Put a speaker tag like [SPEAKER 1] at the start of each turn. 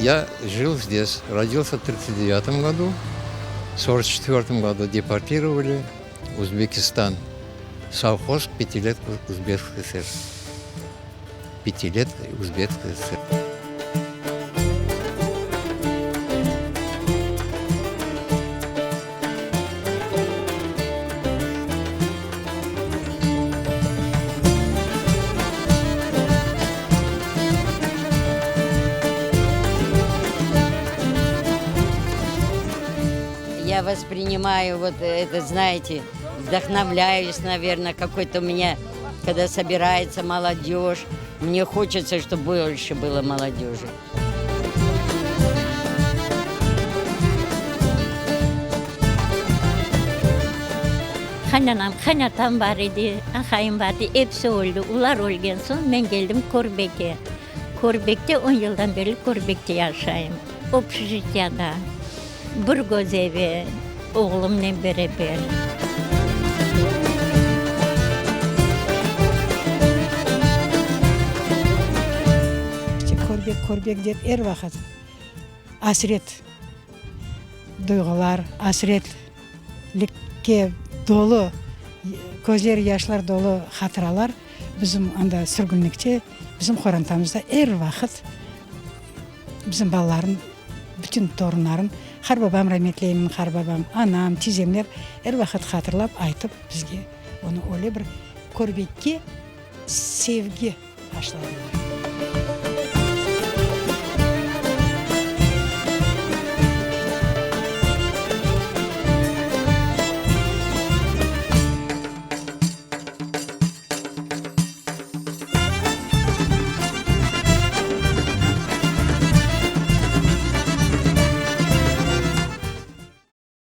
[SPEAKER 1] Я жил здесь, родился в 1939 году. В 1944 году депортировали в Узбекистан. Совхоз «Пятилетка Узбекской ССР». Пятилетка Узбекской ССР.
[SPEAKER 2] Я воспринимаю вот это, знаете, вдохновляюсь, наверное, какой-то у меня, когда собирается молодежь, мне хочется, чтобы больше было молодежи.
[SPEAKER 3] Kaynanam, kaynatam var idi, ahayım vardı, hepsi öldü. Ular ölgen son ben geldim Korbek'e. Korbek'te 10 yıldan beri Korbek'te yaşayayım. Общежитияда, bir göz evi, oğlumla beraber.
[SPEAKER 4] Korbek деп әр вақыт асірет дұйғылар, асіретлікке долы, көздер яшылар долы хатыралар біздің анда сүргінлікте, біздің қорантамызда әр вақыт біздің балаларын, бүтін торынарын, қарбабам рахметлеймін, қарбабам, анам, теземлер әр вақыт хатырлап айтып бізге оны оле бір Корбекке sevgi aşıladılar.